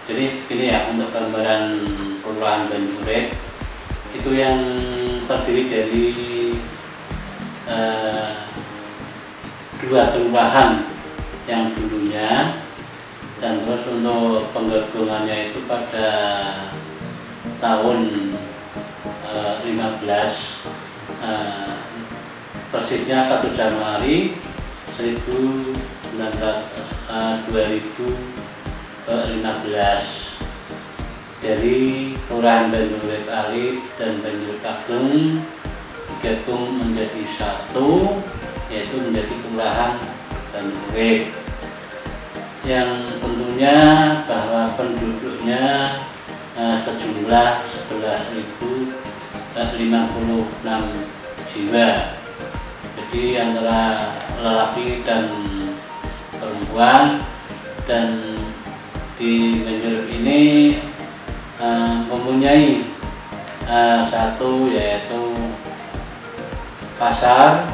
Jadi ini ya, untuk gambaran Kelurahan Banyurip itu yang terdiri dari dua kelurahan yang dulunya, dan terus untuk penggabungannya itu pada tahun 15 persisnya 1 Januari 2015 dari Kelurahan Banyurip Alit dan Banyurip Ageng digabung menjadi satu, yaitu menjadi Kelurahan Banyurip, yang tentunya bahwa penduduknya sejumlah 11.056 jiwa. Jadi antara lelaki dan perempuan, dan di Banyurip ini mempunyai satu, yaitu pasar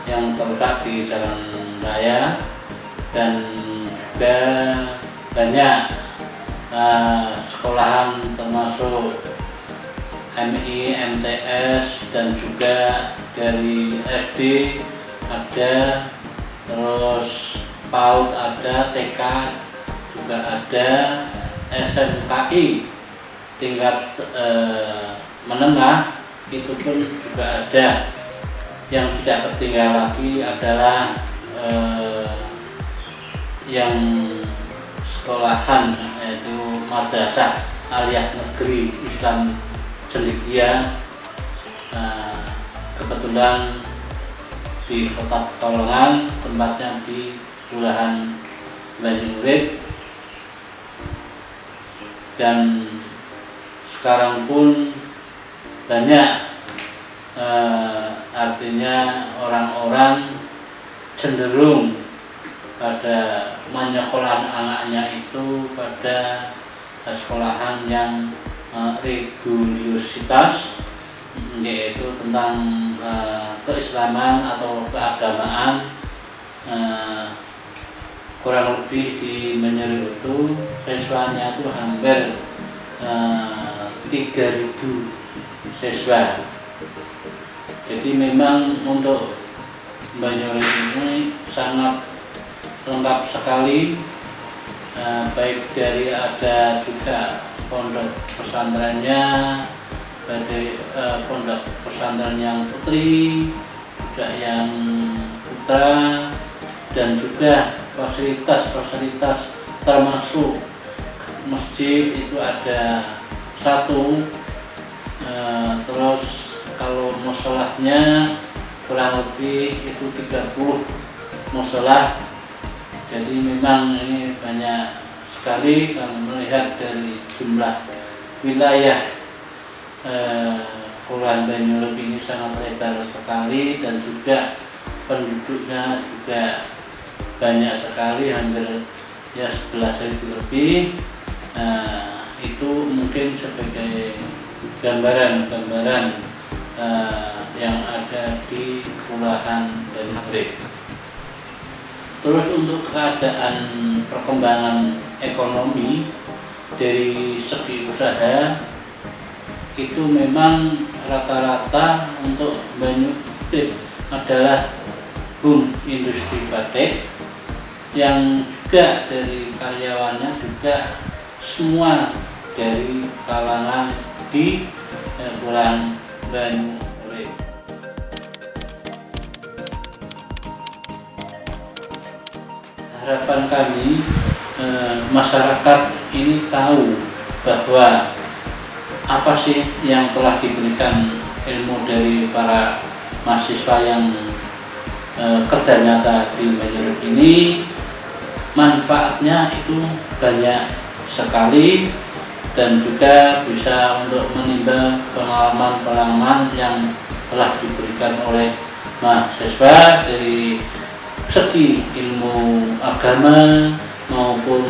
yang terletak di jalan raya, dan juga banyak sekolahan termasuk MI, MTS, dan juga dari SD ada, terus PAUD ada, TK juga ada, SMKI tingkat menengah itu pun juga ada. Yang tidak tertinggal lagi adalah yang sekolahan, yaitu Madrasah Aliyah Negeri Islam Cendekia, kebetulan di Kota Pekalongan, tempatnya di Kelurahan Banyurip. Dan sekarang pun banyak artinya orang-orang cenderung pada menyekolahkan anaknya itu pada sekolahan yang religiusitas, yaitu tentang keislaman atau keagamaan. Kurang lebih di Banyurip itu siswanya itu hampir 3.000 siswa. Jadi memang untuk Banyurip ini sangat lengkap sekali, baik dari ada juga pondok pesantrennya, dari pondok pesantren yang putri, juga yang putra, dan juga fasilitas-fasilitas termasuk masjid itu ada satu. Terus kalau musholahnya kurang lebih itu 30 musholah. Jadi memang ini banyak sekali kalau melihat dari jumlah wilayah Kelurahan Banyurip ini sangat lebar sekali, dan juga penduduknya juga banyak sekali, hampir ya 11.000 lebih. Itu mungkin sebagai gambaran yang ada di Kelurahan Banyurip. Terus untuk keadaan perkembangan ekonomi dari segi usaha itu memang rata-rata untuk Banyurip adalah boom industri batik, yang juga dari karyawannya juga semua dari kalangan di Kelurahan Banyurip. Harapan kami masyarakat ini tahu bahwa apa sih yang telah diberikan ilmu dari para mahasiswa yang kerja nyata di Banyurip ini, manfaatnya itu banyak sekali, dan juga bisa untuk menimba pengalaman-pengalaman yang telah diberikan oleh mahasiswa dari segi ilmu agama maupun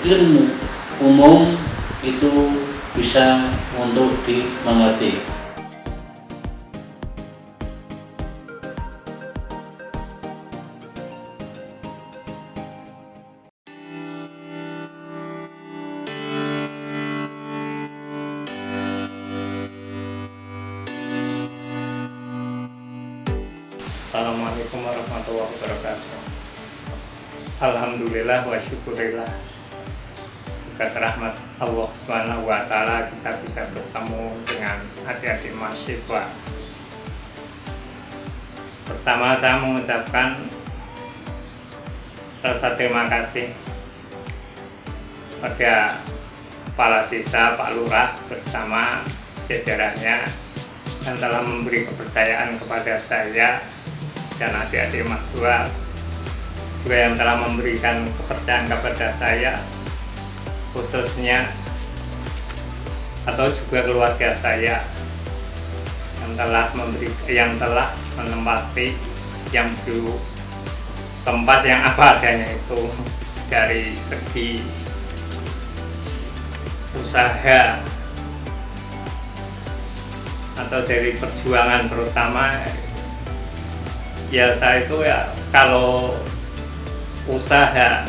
ilmu umum, itu bisa untuk dimengerti. Assalamualaikum warahmatullahi wabarakatuh. Alhamdulillah wa syukurillah. Berkat rahmat Allah Subhanahu wa Ta'ala, kita bisa bertemu dengan adik-adik mahasiswa. Pertama, saya mengucapkan rasa terima kasih pada Kepala Desa Pak Lurah bersama jajarannya yang telah memberi kepercayaan kepada saya dan adik-adik mahasiswa, juga yang telah memberikan kepercayaan kepada saya khususnya, atau juga keluarga saya yang telah menempati yang dulu tempat yang apa adanya itu, dari segi usaha atau dari perjuangan, terutama ya saya itu ya kalau usaha,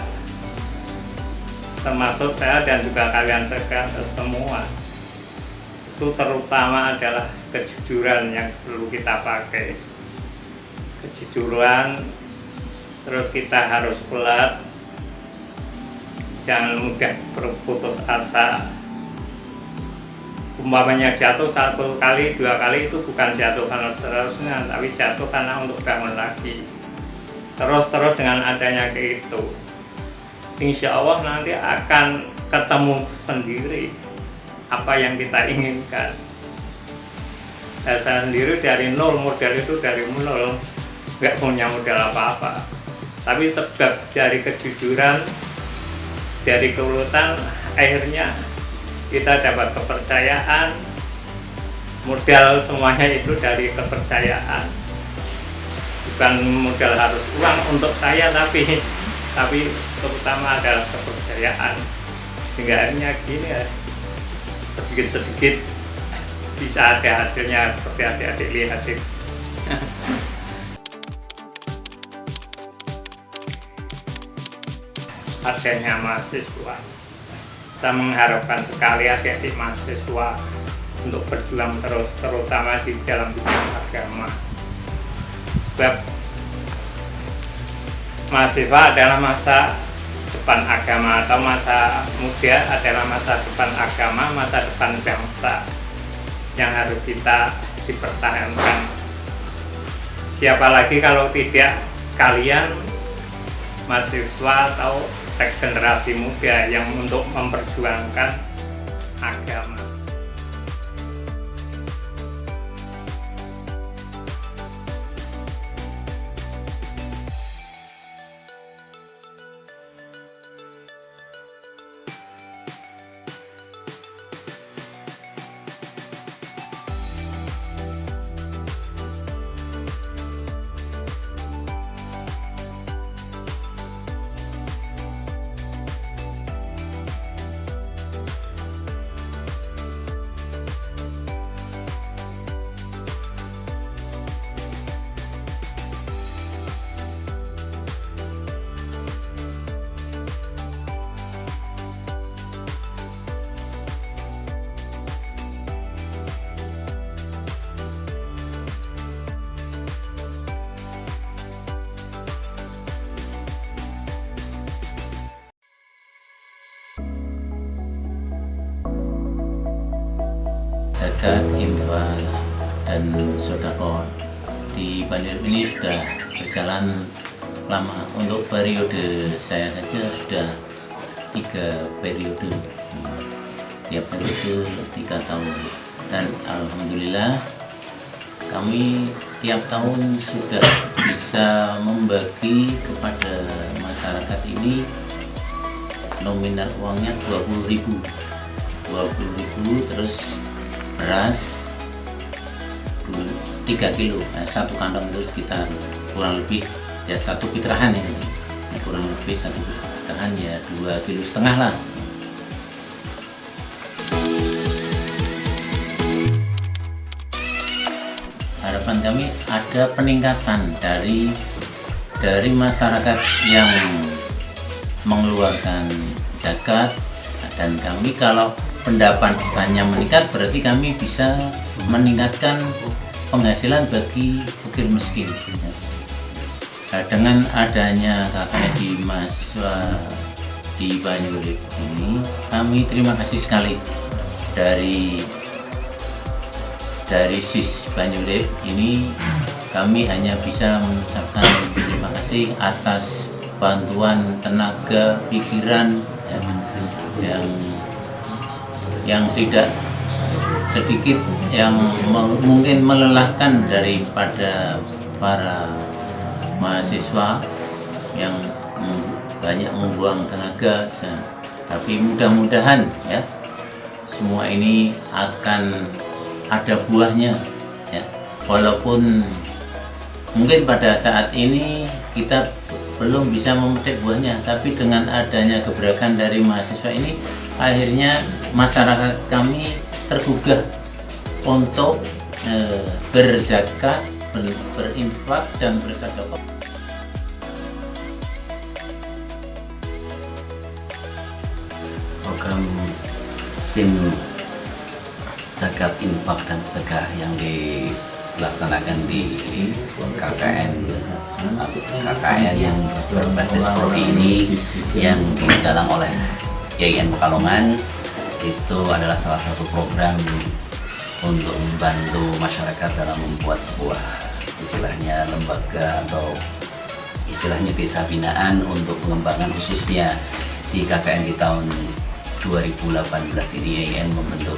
termasuk saya dan juga kalian semua, itu terutama adalah kejujuran yang perlu kita pakai. Kejujuran, terus kita harus kuat, jangan mudah berputus asa. Umpamanya jatuh satu kali, dua kali, itu bukan jatuh karena seterusnya, tapi jatuh karena untuk bangun lagi. Terus dengan adanya kayak itu, insya Allah nanti akan ketemu sendiri apa yang kita inginkan. Saya sendiri dari nol, modal itu dari nol, nggak punya modal apa-apa. Tapi sebab dari kejujuran, dari keuletan, akhirnya kita dapat kepercayaan. Modal semuanya itu dari kepercayaan, bukan modal harus uang untuk saya, tapi terutama adalah kepercayaan, sehingga akhirnya gini ya, sedikit-sedikit bisa ada hasilnya seperti adik-adik lihat itu. Adanya mahasiswa, saya mengharapkan sekali adik-adik mahasiswa untuk berjuang terus, terutama di dalam bidang agama. Sebab mahasiswa adalah masa depan agama, atau masa muda adalah masa depan agama, masa depan bangsa yang harus kita dipertahankan. Siapa lagi kalau tidak kalian mahasiswa atau generasi muda yang untuk memperjuangkan agama. Zakat, infak, dan sedekah di Banjar ini sudah berjalan lama. Untuk periode saya saja sudah 3 periode, tiap periode 3 tahun, dan alhamdulillah kami tiap tahun sudah bisa membagi kepada masyarakat ini nominal uangnya 20.000, terus beras 3 kilo, satu kantong itu sekitar kurang lebih ya 1 pitrahan ya, kurang lebih 1 pitrahan ya 2,5 kilo lah. Harapan kami ada peningkatan dari masyarakat yang mengeluarkan zakat, dan kami kalau pendapatannya meningkat berarti kami bisa meningkatkan penghasilan bagi fakir miskin. Nah, dengan adanya KKN di mahasiswa di Banyurip ini, kami terima kasih sekali dari SIS Banyurip ini. Kami hanya bisa mengucapkan terima kasih atas bantuan tenaga pikiran yang tidak sedikit yang mungkin melelahkan daripada para mahasiswa yang banyak membuang tenaga, tapi mudah-mudahan ya semua ini akan ada buahnya ya. Walaupun mungkin pada saat ini kita belum bisa memetik buahnya, tapi dengan adanya gebrakan dari mahasiswa ini, akhirnya masyarakat kami tergugah untuk berzakat, berinfak dan bersedekah. Program SIM zakat, infak dan sedekah yang dilaksanakan di KKN yang berbasis prodi ini yang digalang oleh IAIN Pekalongan, itu adalah salah satu program untuk membantu masyarakat dalam membuat sebuah istilahnya lembaga atau istilahnya desa binaan untuk pengembangan, khususnya di KKN di tahun 2018 ini IAIN membentuk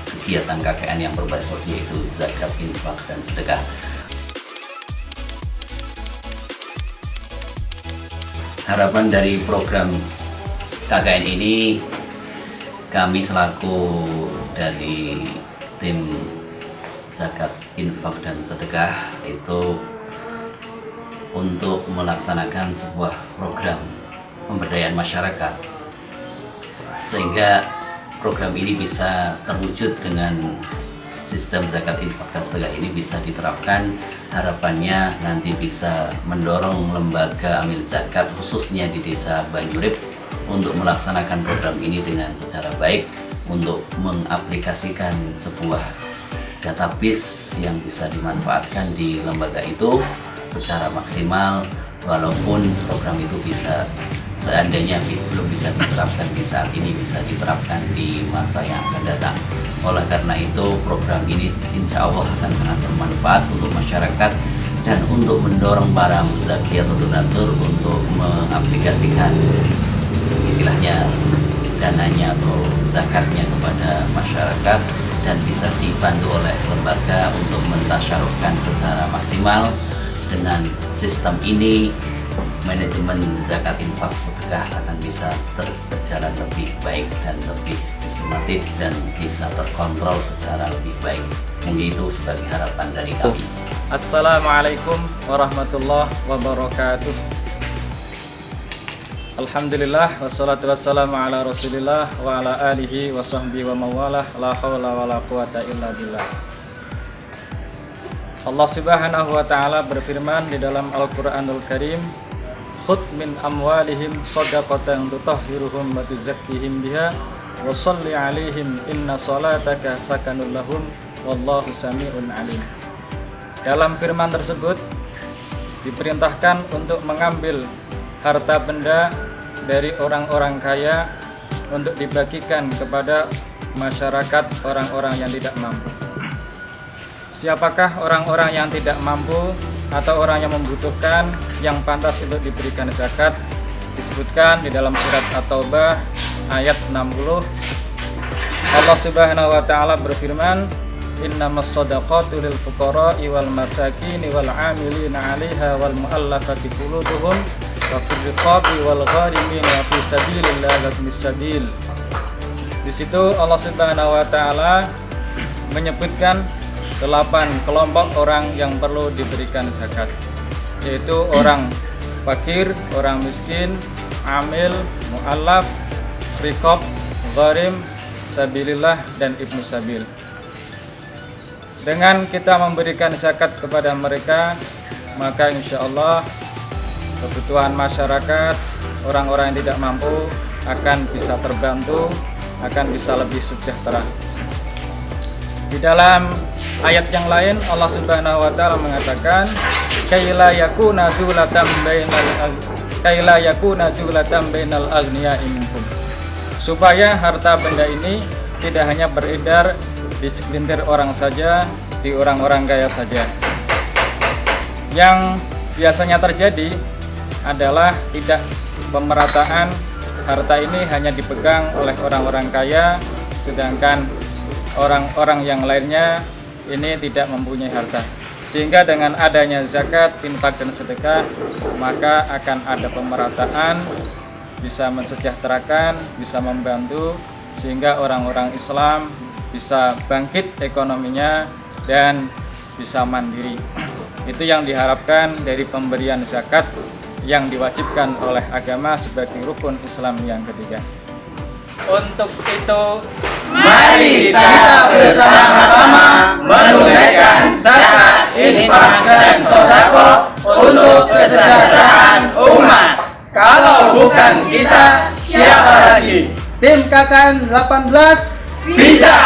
kegiatan KKN yang berbasis yaitu zakat, infak dan sedekah. Harapan dari program KKN ini, kami selaku dari tim zakat, infak dan sedekah itu untuk melaksanakan sebuah program pemberdayaan masyarakat, sehingga program ini bisa terwujud dengan sistem zakat, infak dan sedekah ini bisa diterapkan. Harapannya nanti bisa mendorong lembaga amil zakat khususnya di desa Banyurip untuk melaksanakan program ini dengan secara baik, untuk mengaplikasikan sebuah database yang bisa dimanfaatkan di lembaga itu secara maksimal, walaupun program itu bisa seandainya belum bisa diterapkan di saat ini, bisa diterapkan di masa yang akan datang. Oleh karena itu, program ini insya Allah akan sangat bermanfaat untuk masyarakat dan untuk mendorong para muzaki atau donatur untuk mengaplikasikan istilahnya dananya atau zakatnya kepada masyarakat, dan bisa dibantu oleh lembaga untuk mentasyarufkan secara maksimal. Dengan sistem ini, manajemen zakat, infak, sedekah akan bisa berjalan lebih baik dan lebih sistematis dan bisa terkontrol secara lebih baik. Ini itu sebagai harapan dari kami. Assalamualaikum warahmatullahi wabarakatuh. Alhamdulillah wassalatu wassalamu ala rasulillah wa ala alihi wa sahbihi wa mawalah, la hawla wa la quwata illa billah. Allah subhanahu wa ta'ala berfirman di dalam Al-Quranul Karim, khudh min amwalihim shadaqatan tutahhiruhum wa tuzakkihim biha wa shalli alaihim inna salataka sakanul lahum wallahu sami'un alim. Dalam firman tersebut diperintahkan untuk mengambil harta benda dari orang-orang kaya untuk dibagikan kepada masyarakat orang-orang yang tidak mampu. Siapakah orang-orang yang tidak mampu atau orang yang membutuhkan yang pantas untuk diberikan zakat? Disebutkan di dalam surat At-Taubah ayat 60. Allah Subhanahu wa taala berfirman, innamas shadaqatu lil fuqara'i wal masakin wal 'amilina 'alaiha wal mu'allafati qulubuhum wa fil riqabi wal gharimin wa fi sabilillah wa ibnis sabil. Di situ Allah Subhanahu wa taala menyebutkan 8 kelompok orang yang perlu diberikan zakat, yaitu orang fakir, orang miskin, amil, mu'allaf, riqab, gharim, sabilillah dan ibnu sabil. Dengan kita memberikan zakat kepada mereka, maka insya Allah kebutuhan masyarakat, orang-orang yang tidak mampu akan bisa terbantu, akan bisa lebih sejahtera. Di dalam ayat yang lain Allah Subhanahu wa taala mengatakan kaila yakuna dulatan bainal aghniya'i minkum. Supaya harta benda ini tidak hanya beredar di segelintir orang saja, di orang-orang kaya saja. Yang biasanya terjadi adalah tidak pemerataan harta ini hanya dipegang oleh orang-orang kaya, sedangkan orang-orang yang lainnya ini tidak mempunyai harta. Sehingga dengan adanya zakat, infak dan sedekah, maka akan ada pemerataan, bisa mensejahterakan, bisa membantu, sehingga orang-orang Islam bisa bangkit ekonominya dan bisa mandiri. Itu yang diharapkan dari pemberian zakat yang diwajibkan oleh agama sebagai rukun Islam yang ketiga. Untuk itu, mari kita bersama-sama menunaikan zakat, infak, dan sedekah untuk kesejahteraan umat. Kalau bukan kita, siapa lagi? Tim KKN 18 bisa.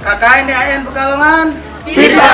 KKN DAN Pekalongan bisa.